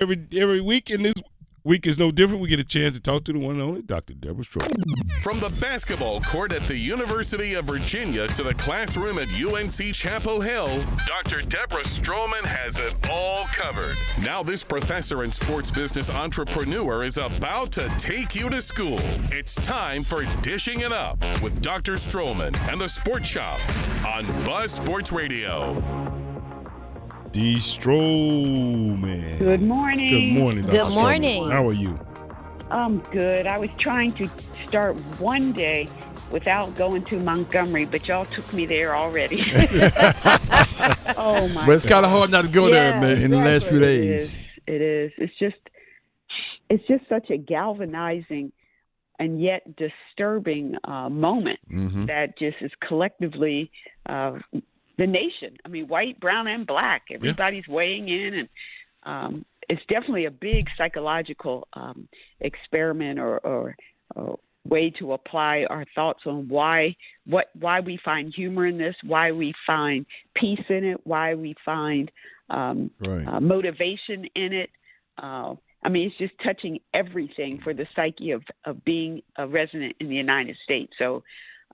Every week, and this week is no different. We get a chance to talk to the one and only Dr. Deborah Stroman. From the basketball court at the University of Virginia to the classroom at UNC Chapel Hill, Dr. Deborah Stroman has it all covered. Now this professor and sports business entrepreneur is about to take you to school. It's time for Dishing It Up with Dr. Stroman and the Sports Shop on Buzz Sports Radio. D. Stroman. Good morning. Good morning, Dr. Good morning. Stroman. How are you? I'm good. I was trying to start one day without going to Montgomery, but y'all took me there already. Oh, my But it's kind of hard not to go there, man, in the last few days. It is. It's just such a galvanizing and yet disturbing moment that just is collectively the nation. I mean, white, brown, and black. Everybody's weighing in, and it's definitely a big psychological experiment or way to apply our thoughts on why we find humor in this, why we find peace in it, why we find motivation in it. I mean, it's just touching everything for the psyche of being a resident in the United States. So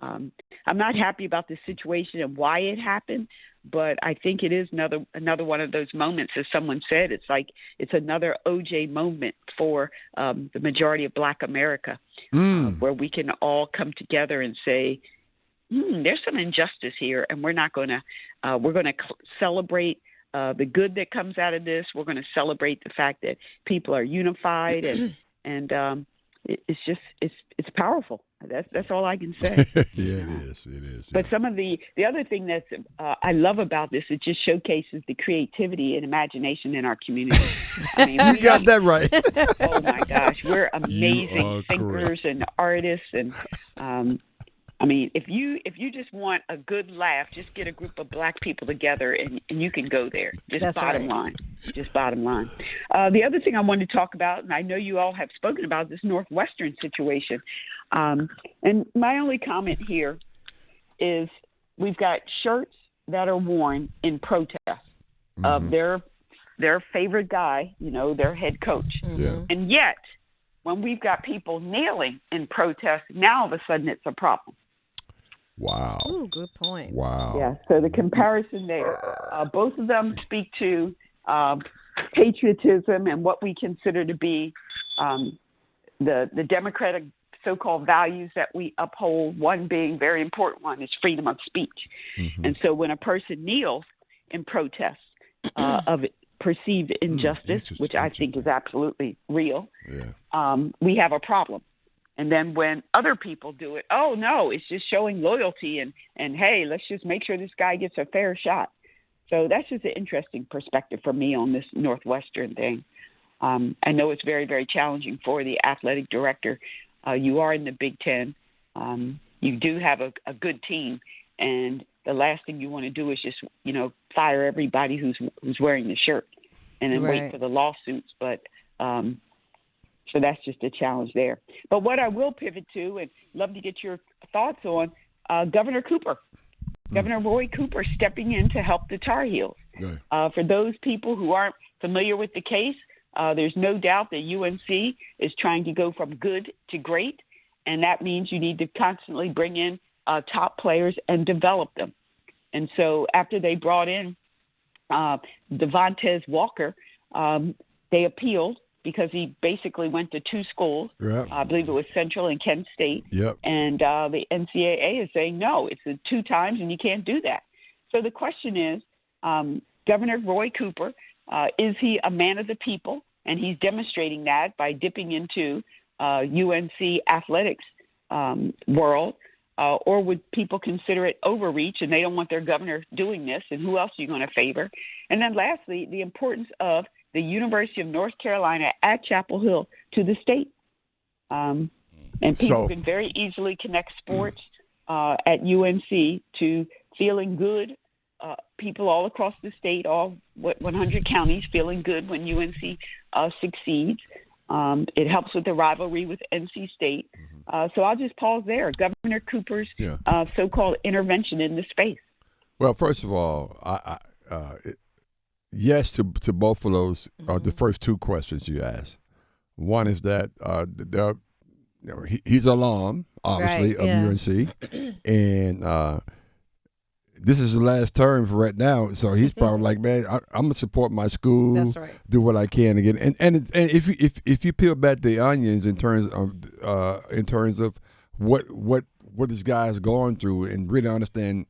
I'm not happy about the situation and why it happened, but I think it is another one of those moments, as someone said. It's like it's another OJ moment for the majority of Black America, where we can all come together and say, there's some injustice here, and we're not going to we're going to celebrate the good that comes out of this. We're going to celebrate the fact that people are unified, and it's powerful. That's all I can say. Yeah, it is. But some of the other thing that's I love about this, it just showcases the creativity and imagination in our community. I mean, you got that right. Oh my gosh, we're amazing thinkers and artists, and I mean, if you just want a good laugh, just get a group of Black people together, and you can go there. Just bottom line. The other thing I wanted to talk about, and I know you all have spoken about this Northwestern situation, and my only comment here is we've got shirts that are worn in protest of their favorite guy, their head coach. And yet, when we've got people kneeling in protest, now all of a sudden it's a problem. Wow. Ooh, good point. Wow. Yeah, so the comparison there, both of them speak to patriotism and what we consider to be the democratic so-called values that we uphold, one being very important one is freedom of speech. And so when a person kneels in protest of perceived injustice, which I think is absolutely real, we have a problem. And then when other people do it, oh, no, it's just showing loyalty and hey, let's just make sure this guy gets a fair shot. So that's just an interesting perspective for me on this Northwestern thing. I know it's very, very challenging for the athletic director. You are in the Big Ten. You do have a good team. And the last thing you want to do is just, fire everybody who's wearing the shirt and then wait for the lawsuits. But so that's just a challenge there. But what I will pivot to, and love to get your thoughts on, Governor Cooper. Governor Roy Cooper stepping in to help the Tar Heels. For those people who aren't familiar with the case, there's no doubt that UNC is trying to go from good to great, and that means you need to constantly bring in top players and develop them. And so after they brought in Devontez Walker, they appealed because he basically went to two schools. I believe it was Central and Kent State. And the NCAA is saying, no, it's 2 times and you can't do that. So the question is, Governor Roy Cooper, is he a man of the people? And he's demonstrating that by dipping into UNC athletics world. Or would people consider it overreach and they don't want their governor doing this? And who else are you going to favor? And then lastly, the importance of the University of North Carolina at Chapel Hill to the state. And people can very easily connect sports at UNC to feeling good. People all across the state, all 100 counties, feeling good when UNC succeeds. It helps with the rivalry with NC State. So I'll just pause there. Governor Cooper's so-called intervention in the space. Well, first of all, yes to both of those. The first two questions you asked. One is that he's an alum, obviously, of UNC, and this is the last term for right now. So he's probably like, man, I'm gonna support my school. That's right. Do what I can to get. And if you peel back the onions in terms of what this guy is going through and really understand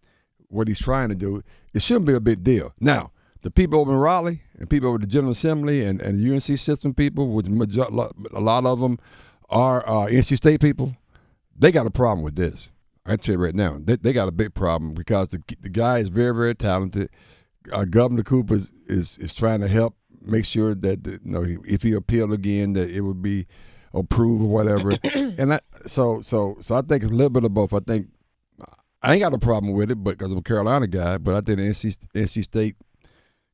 what he's trying to do, it shouldn't be a big deal. Now, the people over in Raleigh and people over the General Assembly and the UNC system people, which a lot of them are NC State people, they got a problem with this. I tell you right now, they got a big problem because the guy is very, very talented. Governor Cooper is trying to help make sure that if he appealed again, that it would be approved or whatever. And so I think it's a little bit of both. I think I ain't got a problem with it, because I'm a Carolina guy. But I think the NC State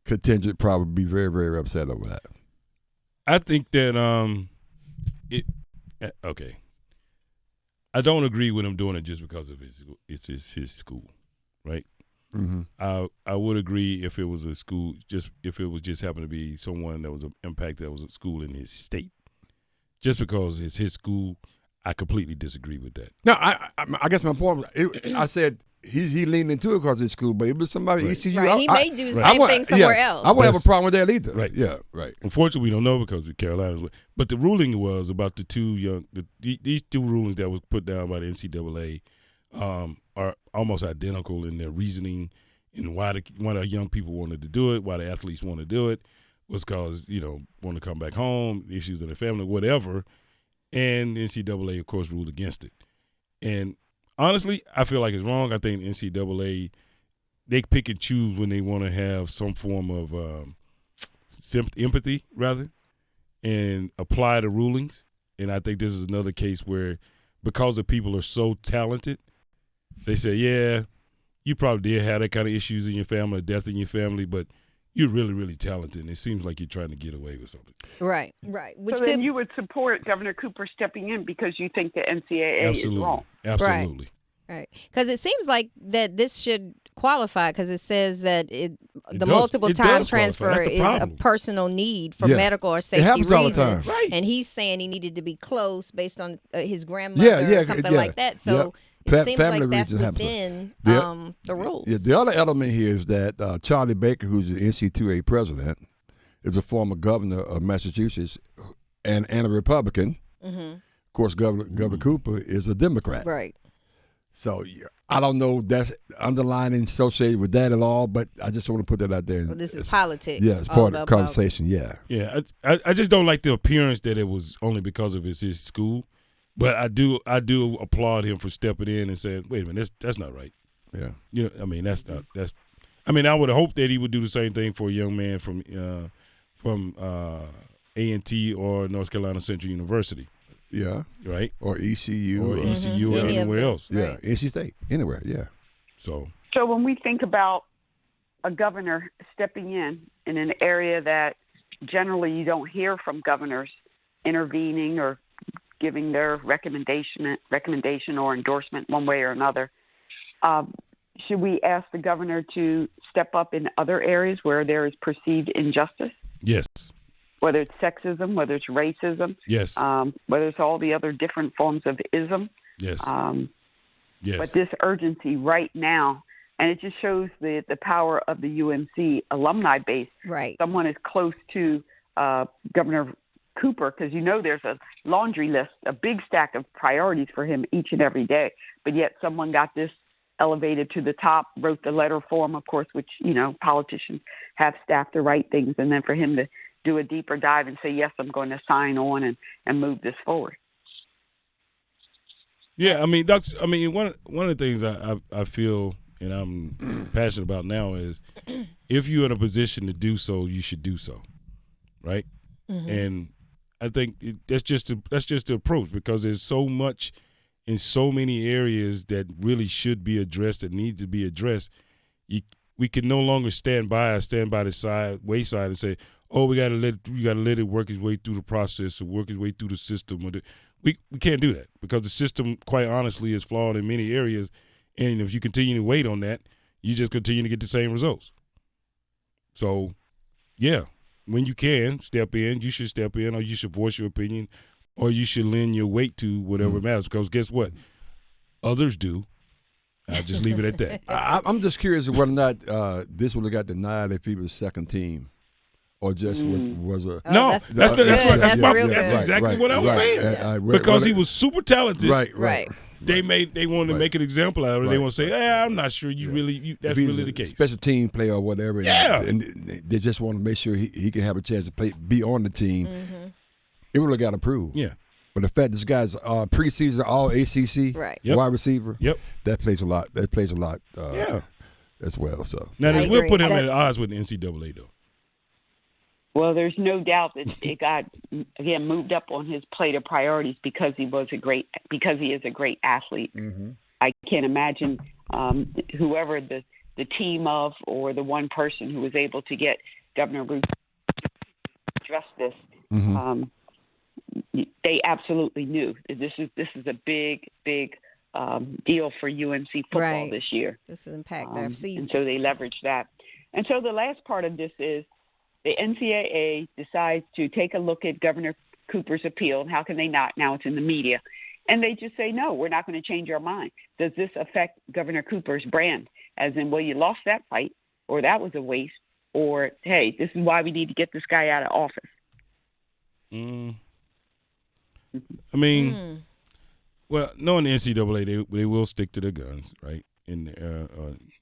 contingent probably be very, very upset over that. I think that okay. I don't agree with him doing it just because of his school, right? Mm-hmm. I would agree if it was a school, if it was just happened to be someone that was an impact that was a school in his state. Just because it's his school, I completely disagree with that. No, I guess my point was, I said he leaned into it because of his school, but it was somebody ECU. Right. He may do the same thing somewhere else. I wouldn't have a problem with that either. Right. Yeah, right. Unfortunately, we don't know because of Carolina's. But the ruling was about the these two rulings that was put down by the NCAA are almost identical in their reasoning and why the young people wanted to do it, why the athletes want to do it, was because, want to come back home, issues in their family, whatever. And the NCAA, of course, ruled against it. And honestly, I feel like it's wrong. I think the NCAA, they pick and choose when they want to have some form of empathy, rather, and apply the rulings. And I think this is another case where, because the people are so talented, they say, yeah, you probably did have that kind of issues in your family, death in your family, but you're really, really talented, and it seems like you're trying to get away with something. Right. So then you would support Governor Cooper stepping in because you think the NCAA is wrong. Absolutely. Right. Because it seems like that this should qualify, because it says that the multiple time transfer is a personal need for medical or safety reasons. Right. And he's saying he needed to be close based on his grandmother or something like that. So it seems like that's within the rules. Yeah, the other element here is that Charlie Baker, who's the NCAA president, is a former governor of Massachusetts and a Republican. Mm-hmm. Of course, Governor Cooper is a Democrat. Right. So I don't know if that's underlining associated with that at all, but I just want to put that out there. Well, this is politics. Yeah, it's part of the conversation. Yeah, I just don't like the appearance that it was only because of his school, but I do applaud him for stepping in and saying, "Wait a minute, that's not right." Yeah, I would hope that he would do the same thing for a young man from A&T or North Carolina Central University. Yeah. Right? Or ECU. Or ECU or anywhere else. Yeah, right. NC State. Anywhere, yeah. So when we think about a governor stepping in an area that generally you don't hear from governors intervening or giving their recommendation or endorsement one way or another, should we ask the governor to step up in other areas where there is perceived injustice? Yes. Whether it's sexism, whether it's racism, yes, whether it's all the other different forms of ism, yes, yes. But this urgency right now, and it just shows the power of the UNC alumni base. Right. Someone is close to Governor Cooper, because there's a laundry list, a big stack of priorities for him each and every day. But yet someone got this elevated to the top, wrote the letter for him, of course, which politicians have staff to write things, and then for him to do a deeper dive and say, yes, I'm going to sign on and move this forward. Yeah, one of the things I feel and I'm passionate about now is if you're in a position to do so, you should do so, right? Mm-hmm. And I think that's just the approach, because there's so much in so many areas that really should be addressed, that need to be addressed. We can no longer stand by the wayside and say, oh, we gotta let it work its way through the process or work its way through the system. We can't do that, because the system, quite honestly, is flawed in many areas. And if you continue to wait on that, you just continue to get the same results. So yeah, when you can step in, you should step in, or you should voice your opinion, or you should lend your weight to whatever matters. Because guess what? Others do. I'll just leave it at that. I'm just curious whether or not this would have got denied if he was second team, or just was a. No, that's exactly what I was saying. Because he was super talented. Right. They wanted to make an example out of it. They want to say, I'm not sure that's really the case. Special team player or whatever. Yeah. And they just want to make sure he can have a chance to be on the team. It would have got approved. Yeah. But the fact this guy's preseason all ACC wide receiver, that plays a lot. That plays a lot as well. So now we'll put him at odds with the NCAA though. Well, there's no doubt that it got again moved up on his plate of priorities because he is a great athlete. I can't imagine whoever the team of or the one person who was able to get Governor Root to address this. They absolutely knew this is a big deal for UNC football this year. This will impact their season, and so they leveraged that. And so the last part of this is the NCAA decides to take a look at Governor Cooper's appeal. And how can they not? Now it's in the media. And they just say, no, we're not going to change our mind. Does this affect Governor Cooper's brand? As in, well, you lost that fight, or that was a waste, or, hey, this is why we need to get this guy out of office. I mean, well, knowing the NCAA, they will stick to their guns, right? And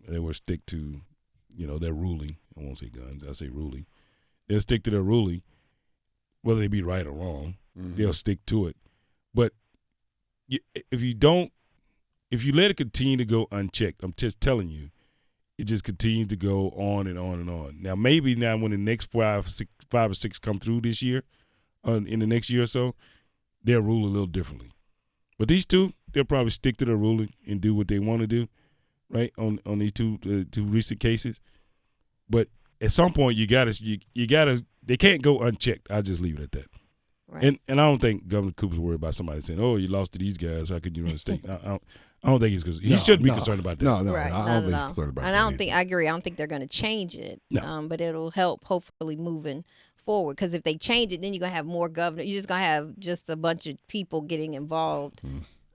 they will stick to, their ruling. I won't say guns. I'll say ruling. They'll stick to their ruling, whether they be right or wrong. They'll stick to it. But if you let it continue to go unchecked, I'm just telling you, it just continues to go on and on and on. Now, maybe when the next five or six come through this year, in the next year or so, they'll rule a little differently. But these two, they'll probably stick to their ruling and do what they want to do, right, on these two recent cases. But at some point, you gotta. They can't go unchecked. I'll just leave it at that. Right. And I don't think Governor Cooper's worried about somebody saying, "Oh, you lost to these guys. How could you run the state?" I don't think he's because he shouldn't be concerned about that. No, I don't think he's concerned about that. And I don't think I agree. I don't think they're going to change it. No. But it'll help hopefully moving forward. Because if they change it, then you're gonna have more governors. You're just gonna have just a bunch of people getting involved.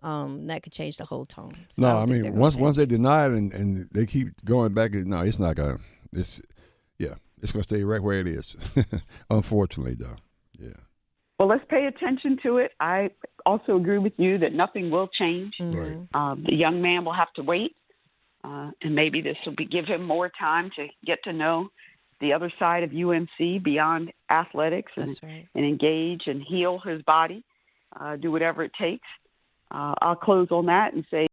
That could change the whole tone. So no, I mean once they deny it and they keep going back, no, it's not gonna. It's gonna stay right where it is. Unfortunately, though. Yeah. Well, let's pay attention to it. I also agree with you that nothing will change. Right. The young man will have to wait, and maybe this will give him more time to get to know the other side of UNC beyond athletics and engage and heal his body, do whatever it takes. I'll close on that and say